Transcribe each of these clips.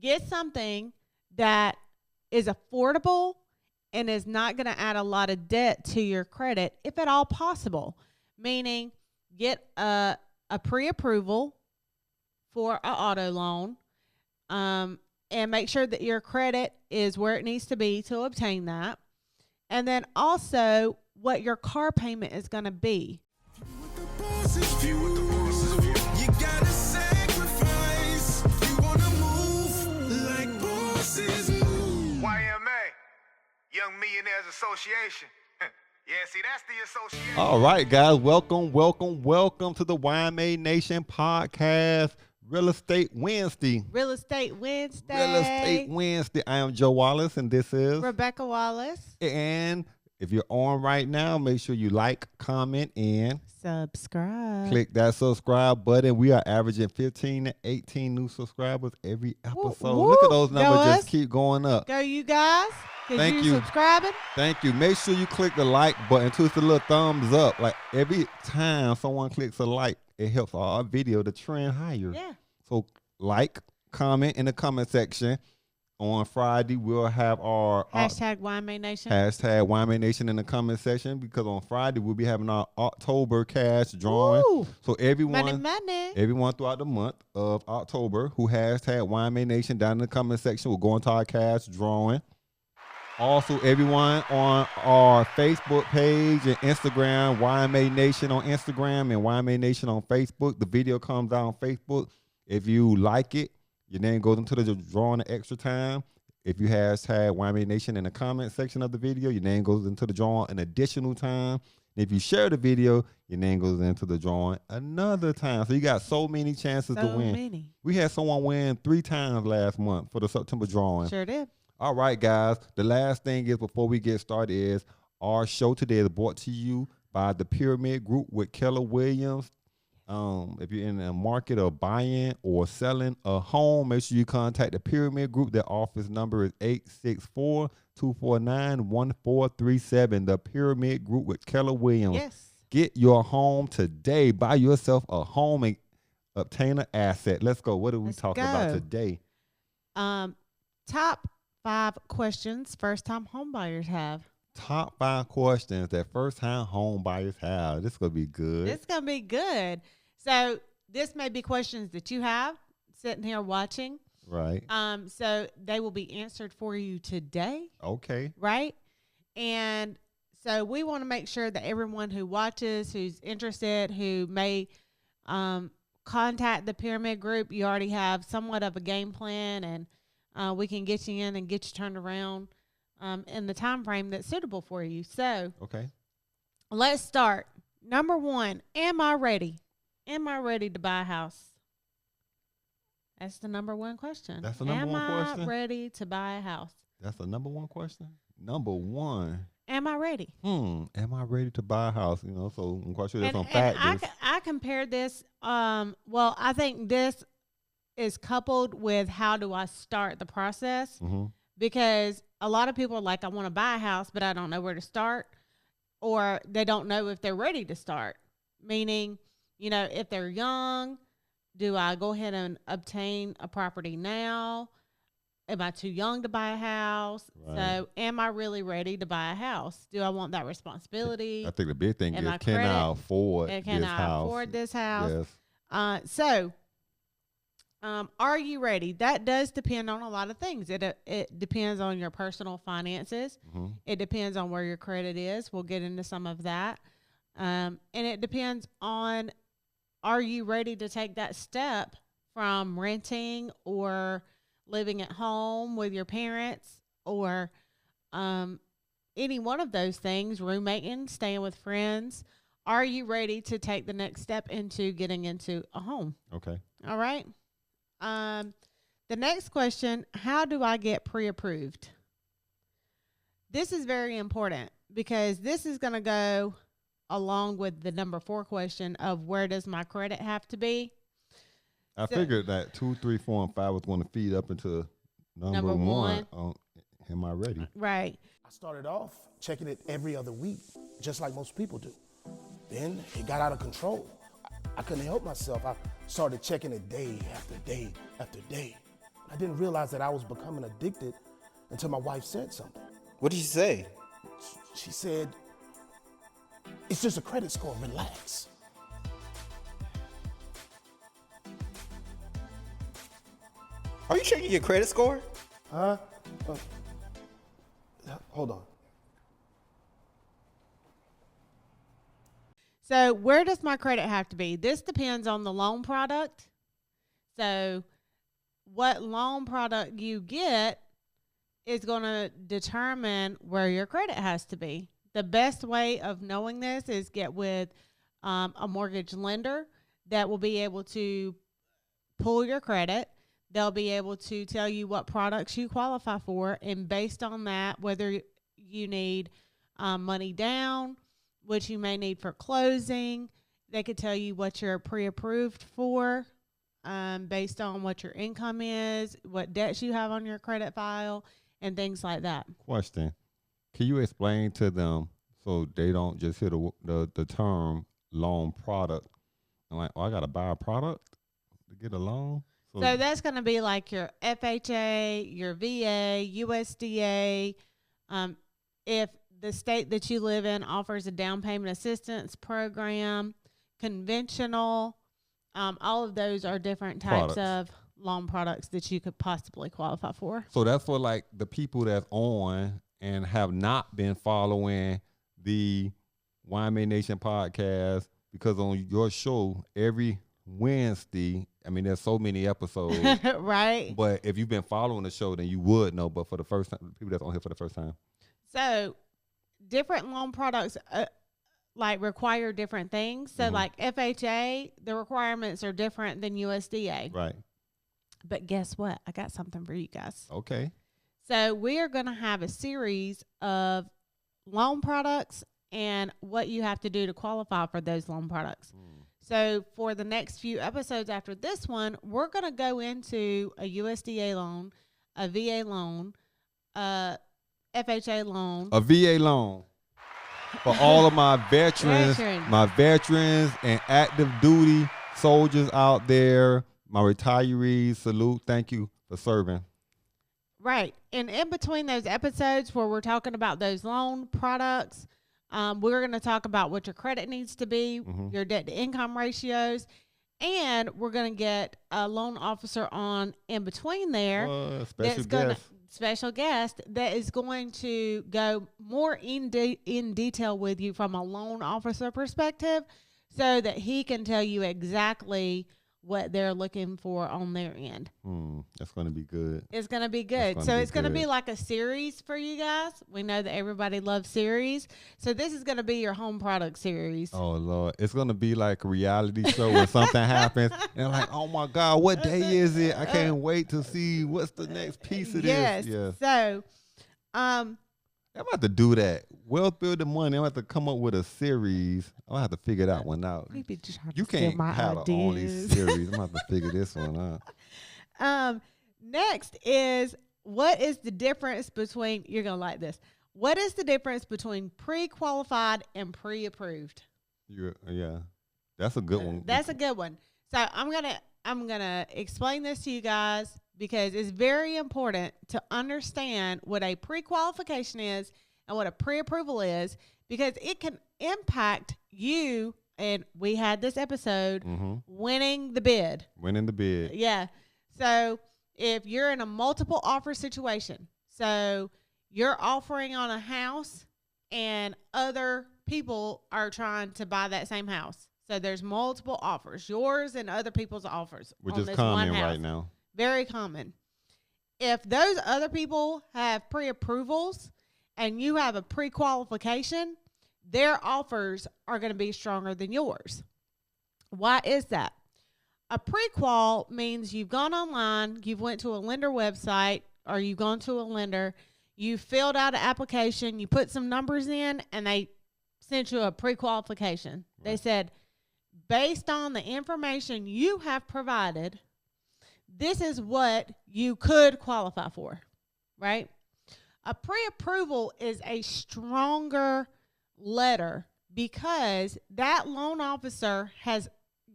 Get something that is affordable and is not going to add a lot of debt to your credit, if at all possible. Meaning, get a pre-approval for an auto loan, and make sure that your credit is where it needs to be to obtain that. And then also what your car payment is going to be. You gotta sacrifice. You wanna move like bosses move. YMA, Young Millionaires Association. Yeah, see, that's the association. All right, guys, welcome to the YMA Nation podcast, Real Estate Wednesday. Real Estate Wednesday. I am Joe Wallace, and this is Rebecca Wallace. And if you're on right now, make sure you like, comment, and subscribe. Click that subscribe button. We are averaging 15 to 18 new subscribers every episode. Woo, Look at those numbers Go just keep going up. Go you guys. Thank you. Subscribing. Thank you. Make sure you click the like button, twist the little thumbs up. Like every time someone clicks a like, it helps our video to trend higher. Yeah. So like, comment in the comment section. On Friday, we'll have our hashtag YMA Nation. Hashtag YMA Nation in the comment section, because on Friday we'll be having our October cash drawing. Ooh, so everyone throughout the month of October who hashtag YMA Nation down in the comment section will go into our cash drawing. Also, everyone on our Facebook page and Instagram, YMA Nation on Instagram and YMA Nation on Facebook. The video comes out on Facebook. If you like it, your name goes into the drawing an extra time. If you hashtag YMA Nation in the comment section of the video, your name goes into the drawing an additional time. And if you share the video, your name goes into the drawing another time. So you got so many chances to win. We had someone win 3 times last month for the September drawing. Sure did. All right, guys. The last thing is, before we get started, is our show today is brought to you by the Pyramid Group with Keller Williams. If you're in the market of buying or selling a home, make sure you contact the Pyramid Group. Their office number is 864-249-1437. The Pyramid Group with Keller Williams. Yes. Get your home today. Buy yourself a home and obtain an asset. Let's go. What are we talking about today? Top 5 questions first-time home buyers have. Top 5 questions that first-time home buyers have. This is going to be good. It's going to be good. So this may be questions that you have sitting here watching. Right. So they will be answered for you today. Okay. Right. And so we want to make sure that everyone who watches, who's interested, who may contact the Pyramid Group, you already have somewhat of a game plan, and we can get you in and get you turned around in the time frame that's suitable for you. So okay, let's start. Number 1, am I ready? Am I ready to buy a house? That's the number 1 question. That's the number 1 question? Am I ready to buy a house? That's the number 1 question? Number 1. Am I ready? Am I ready to buy a house? You know, so I'm quite sure there's some factors. I compared this, well, I think this is coupled with how do I start the process, because a lot of people are like, I want to buy a house, but I don't know where to start, or they don't know if they're ready to start. Meaning, you know, if they're young, do I go ahead and obtain a property now? Am I too young to buy a house? Right. So am I really ready to buy a house? Do I want that responsibility? I think the big thing is, can I afford this house? Yes. Are you ready? That does depend on a lot of things. It depends on your personal finances. It depends on where your credit is. We'll get into some of that. And it depends on, are you ready to take that step from renting or living at home with your parents, or any one of those things, roommating, staying with friends? Are you ready to take the next step into getting into a home? Okay. All right. The next question, how do I get pre-approved? This is very important, because this is going to go along with the number 4 question of where does my credit have to be? I figured that 2, 3, 4, and 5 was going to feed up into number 1. Am I ready? Right. I started off checking it every other week, just like most people do. Then it got out of control. I couldn't help myself. I started checking it day after day after day. I didn't realize that I was becoming addicted until my wife said something. What did she say? She said, it's just a credit score, relax. Are you checking your credit score? Huh? Hold on. So where does my credit have to be? This depends on the loan product. So what loan product you get is going to determine where your credit has to be. The best way of knowing this is get with a mortgage lender that will be able to pull your credit. They'll be able to tell you what products you qualify for, and based on that, whether you need money down, which you may need for closing, they could tell you what you're pre-approved for based on what your income is, what debts you have on your credit file, and things like that. Question. Can you explain to them so they don't just hear the term loan product and like, oh, I got to buy a product to get a loan? So that's going to be like your FHA, your VA, USDA. If the state that you live in offers a down payment assistance program, conventional, all of those are different types of loan products that you could possibly qualify for. So that's for like the people that's on and have not been following the YMA Nation podcast, because on your show every Wednesday, I mean, there's so many episodes, right? But if you've been following the show, then you would know. But for the first time, people that's on here for the first time, so different loan products like require different things. So like FHA, the requirements are different than USDA, right? But guess what? I got something for you guys. Okay. So we are going to have a series of loan products and what you have to do to qualify for those loan products. So for the next few episodes after this one, we're going to go into a USDA loan, a VA loan, a FHA loan. A VA loan for all of my veterans, and active duty soldiers out there, my retirees, salute, thank you for serving. Right. And in between those episodes where we're talking about those loan products, we're going to talk about what your credit needs to be, your debt to income ratios, and we're going to get a loan officer on in between there. Special guest that is going to go more in detail with you from a loan officer perspective so that he can tell you exactly what they're looking for on their end. That's going to be good. It's going to be good. So it's going to be like a series for you guys. We know that everybody loves series. So this is going to be your home product series. Oh, Lord. It's going to be like a reality show when something happens. And like, oh, my God, what day is it? I can't wait to see what's the next piece of this. Yes. So, I'm about to do that. Wealth Building Money. I'm about to come up with a series. I'll have to figure that one out. You can't have an only series. I'm about to figure this one out. Next is, what is the difference between, you're going to like this. What is the difference between pre-qualified and pre-approved? Yeah. That's a good one. That's a good one. So I'm going to explain this to you guys because it's very important to understand what a pre-qualification is and what a pre-approval is, because it can impact you. And we had this episode, winning the bid. Winning the bid. Yeah. So if you're in a multiple offer situation, so you're offering on a house and other people are trying to buy that same house. So there's multiple offers, yours and other people's offers. Which is common right now. Very common. If those other people have pre-approvals and you have a pre-qualification, their offers are going to be stronger than yours. Why is that? A pre-qual means you've gone online, you've went to a lender website, or you've gone to a lender, you filled out an application, you put some numbers in, and they sent you a pre-qualification. Right. They said, based on the information you have provided, this is what you could qualify for, right? A pre-approval is a stronger letter because that loan officer has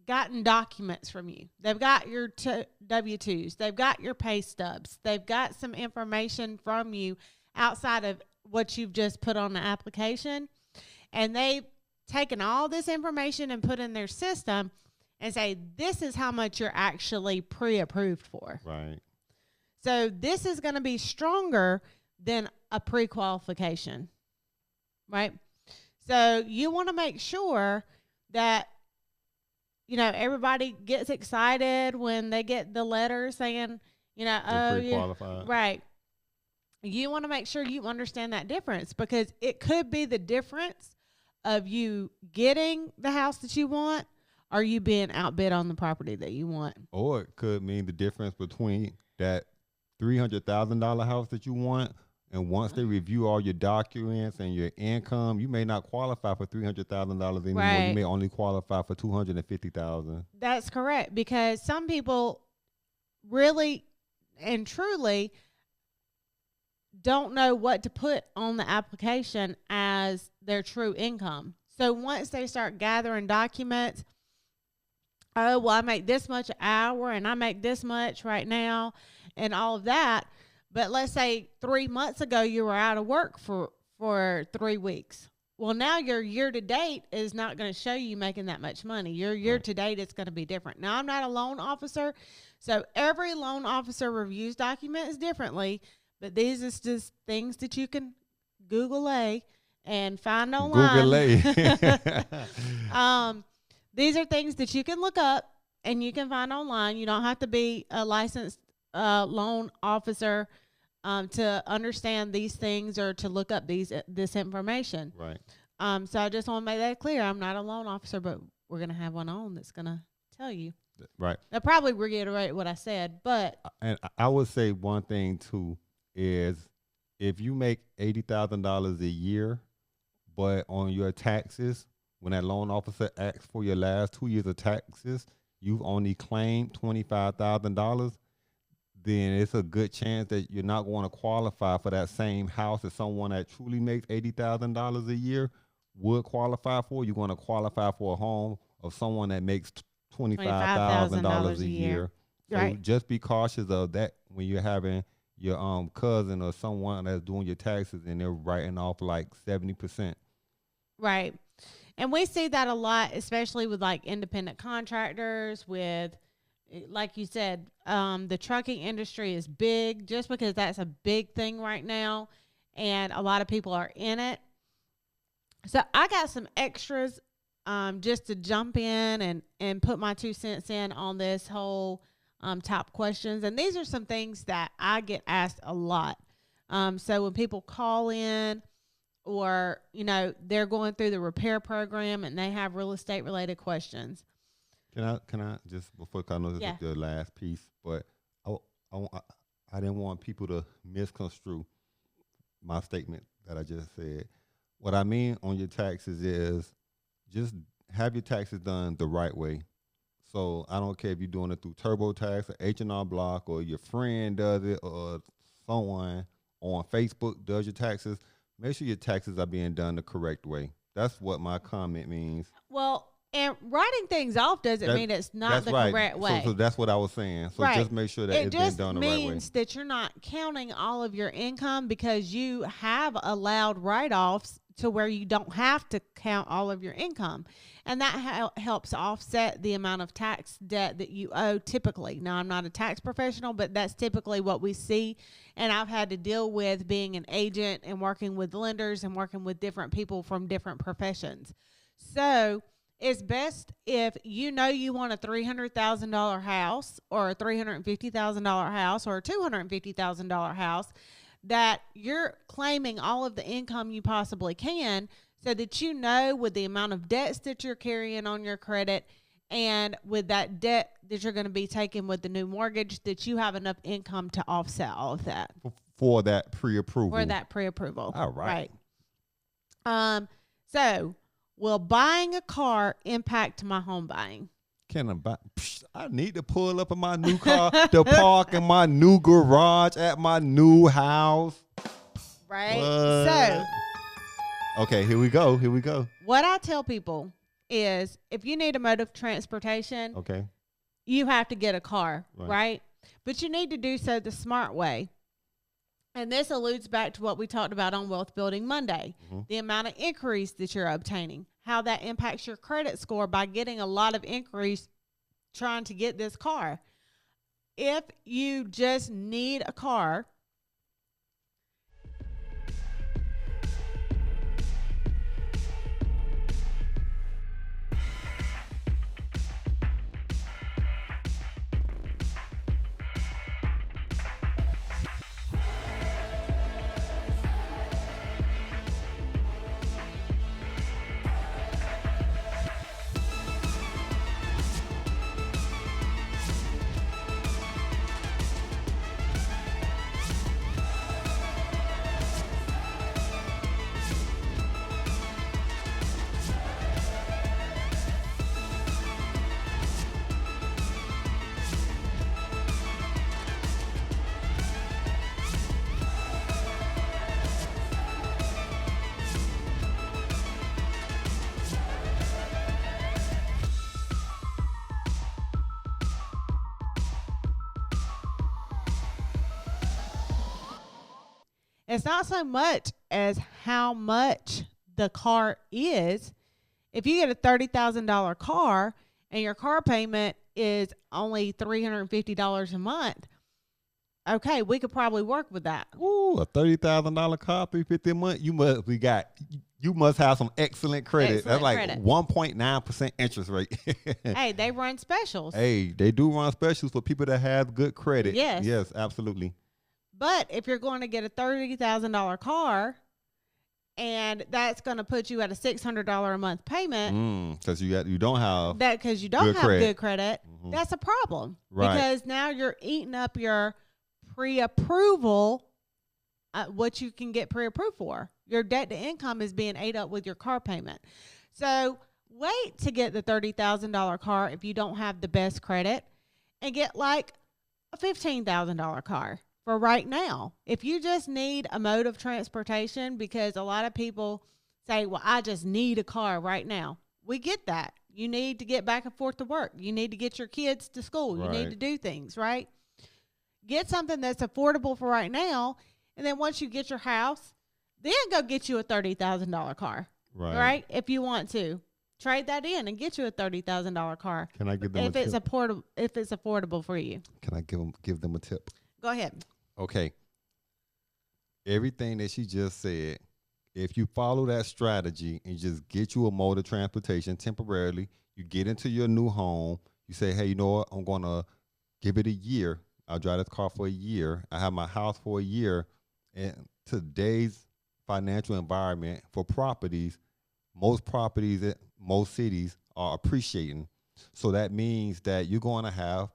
gotten documents from you. They've got your W-2s. They've got your pay stubs. They've got some information from you outside of what you've just put on the application. And they've taken all this information and put in their system and say, this is how much you're actually pre-approved for. Right. So this is going to be stronger than a pre-qualification, right? So you want to make sure that, you know, everybody gets excited when they get the letter saying, you know, oh, pre-qualified. Right. You want to make sure you understand that difference, because it could be the difference of you getting the house that you want or you being outbid on the property that you want. Or it could mean the difference between that $300,000 house that you want, and once they review all your documents and your income, you may not qualify for $300,000 anymore. Right. You may only qualify for $250,000. That's correct, because some people really and truly don't know what to put on the application as their true income. So once they start gathering documents, oh, well, I make this much an hour and I make this much right now and all of that. But let's say 3 months ago you were out of work for 3 weeks. Well, now your year-to-date is not going to show you making that much money. Your year-to-date is going to be different. Now, I'm not a loan officer, so every loan officer reviews documents differently, but these is just things that you can Google and find online. These are things that you can look up and you can find online. You don't have to be a licensed loan officer to understand these things or to look up this information. Right. So I just want to make that clear. I'm not a loan officer, but we're going to have one on that's going to tell you. Right. I'll probably reiterate what I said, but. And I would say one thing too is, if you make $80,000 a year, but on your taxes, when that loan officer asks for your last 2 years of taxes, you've only claimed $25,000, then it's a good chance that you're not going to qualify for that same house as someone that truly makes $80,000 a year would qualify for. You're going to qualify for a home of someone that makes $25,000 a year. So Right. just be cautious of that when you're having your cousin or someone that's doing your taxes and they're writing off like 70%. Right. And we see that a lot, especially with like independent contractors, with, like you said, the trucking industry is big just because that's a big thing right now. And a lot of people are in it. So I got some extras just to jump in and put my 2 cents in on this whole top questions. And these are some things that I get asked a lot. So when people call in, or, you know, they're going through the repair program and they have real estate related questions. Can I just, before, I know this is the last piece, but I didn't want people to misconstrue my statement that I just said. What I mean on your taxes is just have your taxes done the right way. So I don't care if you're doing it through TurboTax or H&R Block, or your friend does it, or someone on Facebook does your taxes. Make sure your taxes are being done the correct way. That's what my comment means. Well, and writing things off doesn't mean it's not the correct way. So that's what I was saying. So just make sure that it's being done the right way. It just means that you're not counting all of your income, because you have allowed write-offs to where you don't have to count all of your income. And that helps offset the amount of tax debt that you owe typically. Now, I'm not a tax professional, but that's typically what we see. And I've had to deal with being an agent and working with lenders and working with different people from different professions. So it's best if you know you want a $300,000 house or a $350,000 house or a $250,000 house, that you're claiming all of the income you possibly can, so that you know with the amount of debts that you're carrying on your credit and with that debt that you're going to be taking with the new mortgage, that you have enough income to offset all of that. For that pre-approval. For that pre-approval. All right. So will buying a car impact my home buying? Can I buy? I need to pull up in my new car to park in my new garage at my new house. Right. What? So. Okay, here we go. What I tell people is if you need a mode of transportation, Okay. you have to get a car, Right. right? But you need to do so the smart way. And this alludes back to what we talked about on Wealth Building Monday, the amount of inquiries that you're obtaining, how that impacts your credit score by getting a lot of inquiries trying to get this car. If you just need a car, it's not so much as how much the car is. If you get a $30,000 car and your car payment is only $350 a month, okay, we could probably work with that. Ooh, a $30,000 car, $350 a month. You must have some excellent credit. Excellent That's like credit. 1.9% interest rate. Hey, they run specials. Hey, they do run specials for people that have good credit. Yes. Yes, absolutely. But if you're going to get a $30,000 car and that's going to put you at a $600 a month payment, Because you don't have that because you don't good have credit. good credit, that's a problem. Right. Because now you're eating up your pre-approval, what you can get pre-approved for. Your debt to income is being ate up with your car payment. So wait to get the $30,000 car if you don't have the best credit, and get like a $15,000 car for right now. If you just need a mode of transportation, because a lot of people say, well, I just need a car right now. We get that. You need to get back and forth to work. You need to get your kids to school. You need Right. to do things, right? Get something that's affordable for right now. And then once you get your house, then go get you a $30,000 car, right? If you want to. Trade that in and get you a $30,000 car. Can I give them if a it's tip? if it's affordable for you. Can I give them a tip? Go ahead. Okay. Everything that she just said, if you follow that strategy and just get you a mode of transportation temporarily, you get into your new home, you say, hey, you know what? I'm going to give it a year. I'll drive this car for a year. I have my house for a year. And today's financial environment for properties, most properties at most cities are appreciating. So that means that you're going to have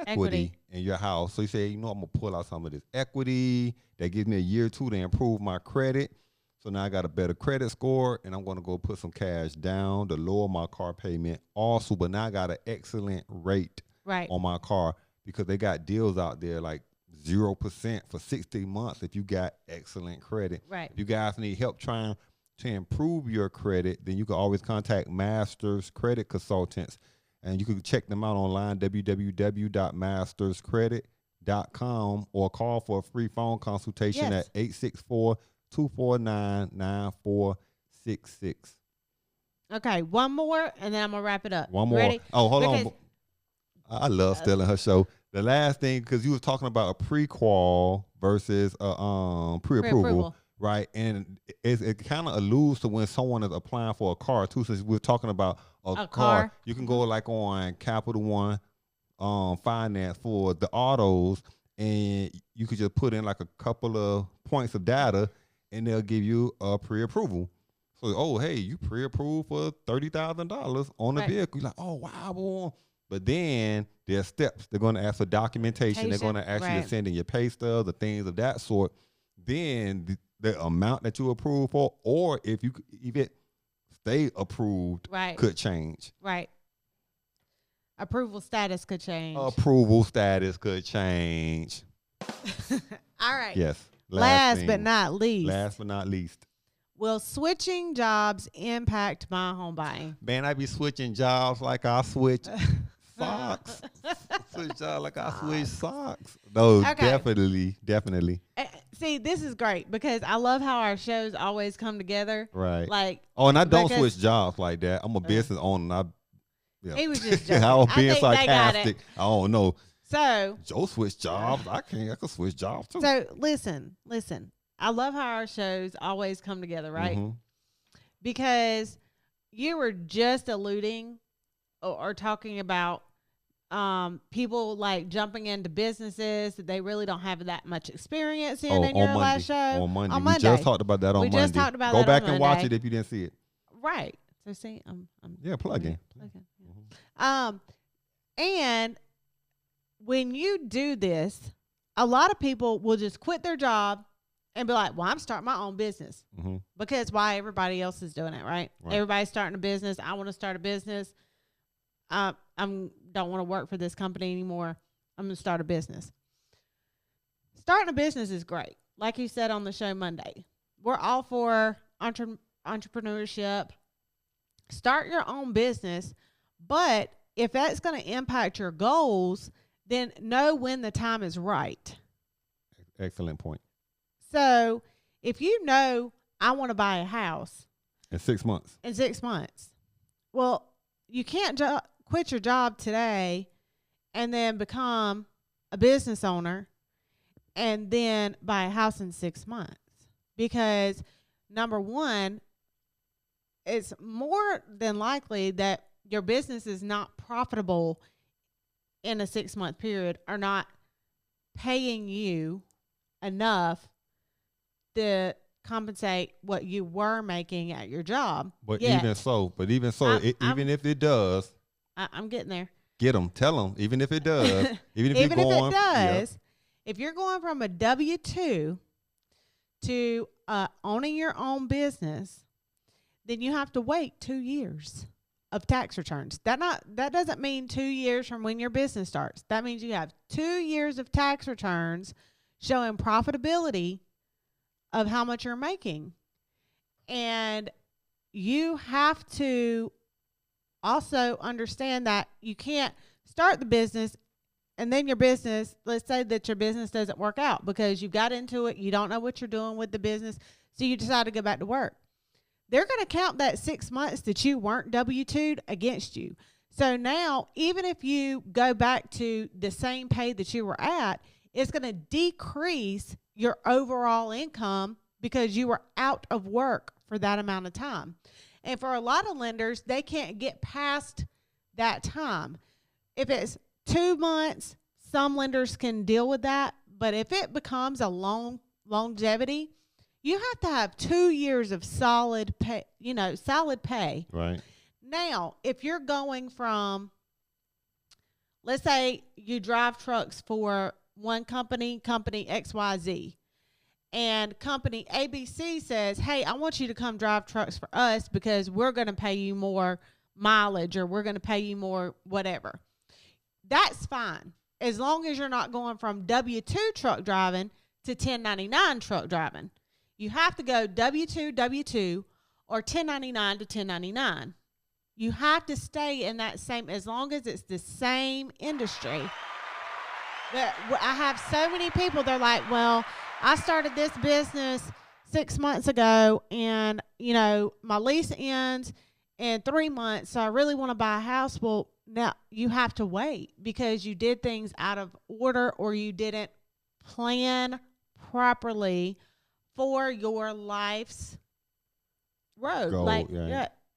equity in your house. So you say, you know, I'm going to pull out some of this equity that gives me a year or two to improve my credit. So now I got a better credit score, and I'm going to go put some cash down to lower my car payment also. But now I got an excellent rate on my car because they got deals out there like 0% for 60 months if you got excellent credit. Right. If you guys need help trying to improve your credit, then you can always contact Masters Credit Consultants. And you can check them out online, www.masterscredit.com, or call for a free phone consultation at 864-249-9466. Okay, one more, and then I'm going to wrap it up. One more. Ready? Oh, hold Because- on. I love stealing her show. The last thing, because you was talking about a pre-qual versus a pre-approval, right? And it kind of alludes to when someone is applying for a car, too, since we're talking about a car. You can go like on Capital One Finance for the autos, and you could just put in like a couple of points of data, and they'll give you a pre-approval. So, oh, hey, you pre-approved for $30,000 on the vehicle. You're like, oh, wow, boy. But then there's steps. They're going to ask for documentation. They're going to ask you to send in your pay stubs, the things of that sort. Then the amount that you approve for, or if you even stay approved, could change. Right. Approval status could change. Approval status could change. All right. Yes. Last but not least. Last but not least. Will switching jobs impact my home buying? Man, I be switching jobs like I switch socks. Switch jobs like I switch socks. No, Okay. definitely. See, this is great because I love how our shows always come together. Right. Like, Oh, and I don't switch jobs like that. I'm a business owner. And he was just joking. I was being think they got sarcastic. it. I don't know. So Joe switched jobs. I can switch jobs too. So listen. I love how our shows always come together, right? Mm-hmm. Because you were just alluding or talking about people like jumping into businesses that they really don't have that much experience in your Monday. last show. On Monday. On We Monday. just talked about that on Monday. We just talked about Go that back on and watch Monday. it if you didn't see it. Right. So see, I'm Plug in. And when you do this, a lot of people will just quit their job and be like, well, I'm starting my own business. Mm-hmm. Because why everybody else is doing it, right? Everybody's starting a business. I want to start a business. I don't want to work for this company anymore. I'm going to start a business. Starting a business is great. Like you said on the show Monday, we're all for entrepreneurship. Start your own business. But if that's going to impact your goals, then know when the time is right. Excellent point. So if you know I want to buy a house in 6 months. Well, you can't quit your job today and then become a business owner and then buy a house in 6 months. Because number one, it's more than likely that your business is not profitable in a 6 month period or not paying you enough to compensate what you were making at your job. But even so, even if it does, I'm getting there. Get them. Tell them. Even if it does, even if if you're going from a W-2 to owning your own business, then you have to wait 2 years of tax returns. That doesn't mean 2 years from when your business starts. That means you have 2 years of tax returns showing profitability of how much you're making. And you have to also understand that you can't start the business and then your business, let's say that your business doesn't work out because you got into it, you don't know what you're doing with the business, so you decide to go back to work. They're going to count that 6 months that you weren't W-2'd against you. So now, even if you go back to the same pay that you were at, it's going to decrease your overall income because you were out of work for that amount of time. And for a lot of lenders, they can't get past that time. If it's 2 months, some lenders can deal with that. But if it becomes a longevity, you have to have 2 years of solid pay, solid pay. Right. Now, if you're going from, let's say you drive trucks for one company XYZ, and company ABC says, hey, I want you to come drive trucks for us because we're going to pay you more mileage or we're going to pay you more whatever. That's fine. As long as you're not going from W-2 truck driving to 1099 truck driving. You have to go W-2 or 1099 to 1099. You have to stay in that same, as long as it's the same industry. But I have so many people, they're like, well, I started this business 6 months ago and, my lease ends in 3 months, so I really want to buy a house. Well, now you have to wait because you did things out of order or you didn't plan properly for your life's road.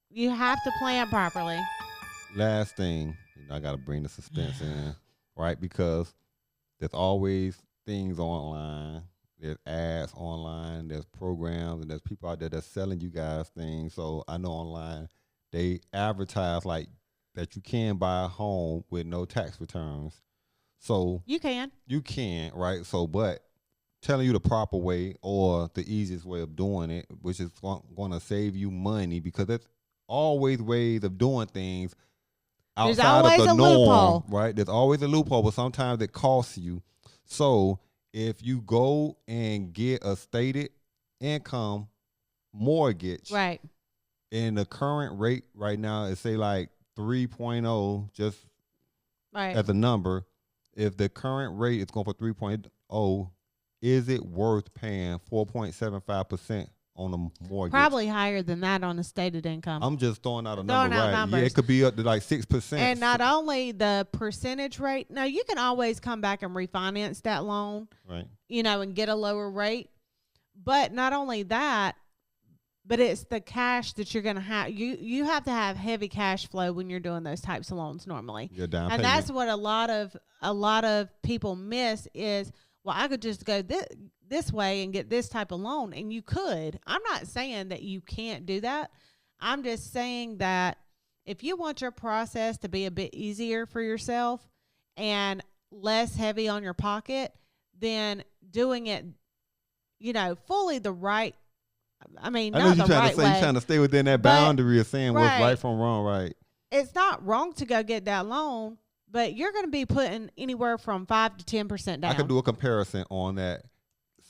You have to plan properly. Last thing, I got to bring the suspense in, right? Because there's always things online. There's ads online. There's programs, and there's people out there that's selling you guys things. So I know online they advertise like that you can buy a home with no tax returns. So you can, right? So, but telling you the proper way or the easiest way of doing it, which is going to save you money, because there's always ways of doing things outside of the norm, loophole. Right? There's always a loophole, but sometimes it costs you. So if you go and get a stated income mortgage, Right. and the current rate right now is say like 3.0, just Right. as a number, if the current rate is going for 3.0, is it worth paying 4.75% on a mortgage? Probably higher than that on the stated income. I'm just throwing out a Throwing number, out right? Yeah, numbers. it could be up to like 6%. And not only the percentage rate. Now, you can always come back and refinance that loan, right. and get a lower rate. But not only that, but it's the cash that you're going to have. You have to have heavy cash flow when you're doing those types of loans normally. Your down And payment. that's what a lot of people miss is, well, I could just go this way and get this type of loan. And you could. I'm not saying that you can't do that. I'm just saying that if you want your process to be a bit easier for yourself and less heavy on your pocket, then doing it, fully the right. I mean, I know not you're the trying right to say way. you're trying to stay within that but- boundary of saying what's right. right from wrong, right? It's not wrong to go get that loan, but you're going to be putting anywhere from 5 to 10% down. I could do a comparison on that.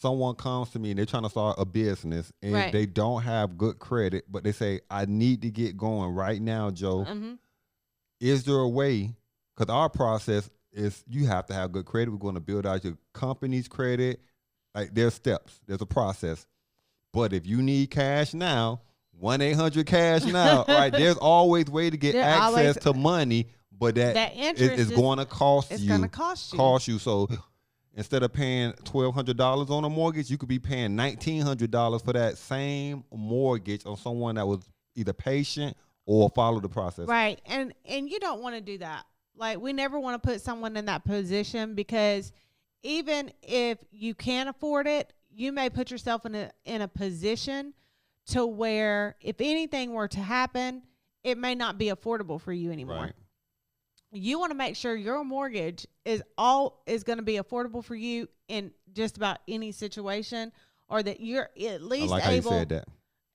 Someone comes to me and they're trying to start a business and Right. they don't have good credit, but they say, I need to get going right now, Joe. Mm-hmm. Is there a way? Because our process is you have to have good credit. We're going to build out your company's credit. Like there's steps. There's a process. But if you need cash now, 1-800-CASH now. Right? There's always way to get There access always- to money, but that interest is going to cost it's you. going to cost you. Cost you. So instead of paying $1,200 on a mortgage, you could be paying $1,900 for that same mortgage on someone that was either patient or follow the process. Right. And you don't want to do that. Like, we never want to put someone in that position because even if you can't afford it, you may put yourself in a position to where if anything were to happen, it may not be affordable for you anymore. Right. You want to make sure your mortgage is going to be affordable for you in just about any situation, or that you're at least I like how you said that.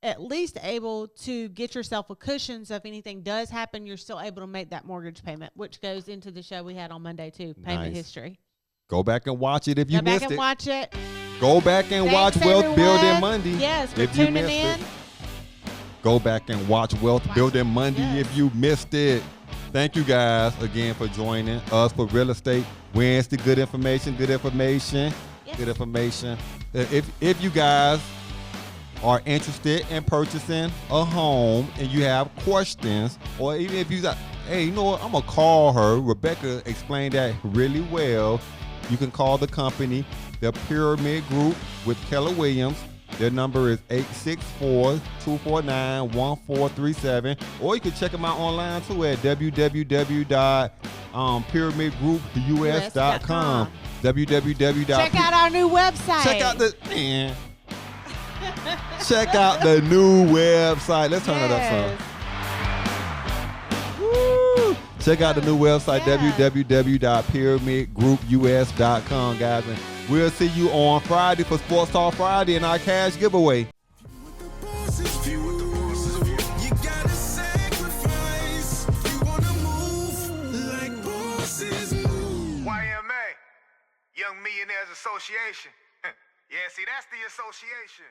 at least able to get yourself a cushion, so if anything does happen, you're still able to make that mortgage payment, which goes into the show we had on Monday too, payment Nice. history. Go back and watch it if you Go back missed and it. watch it. Go back and watch Thanks, Wealth Building everyone. Monday. Yes, for if you tuning missed in. it. Go back and watch Wealth Building Monday Yes. if you missed it. Thank you guys again for joining us for Real Estate Wednesday. Good information. Yes. Good information. If you guys are interested in purchasing a home and you have questions, or even if you got, hey, you know what, I'm going to call her. Rebecca explained that really well. You can call the company, the Pyramid Group with Keller Williams. Their number is 864-249-1437. Or you can check them out online too at www.pyramidgroups.com. www. Check out our new website. Check out the check out the new website. Let's turn it up some. Woo! Check out the new website, Yes. www.pyramidgroups.com, guys. And we'll see you on Friday for Sports Talk Friday and our cash giveaway. The boss's view. You gotta sacrifice. You wanna move like bosses move. YMA, Young Millionaires Association. Yeah, see, that's the association.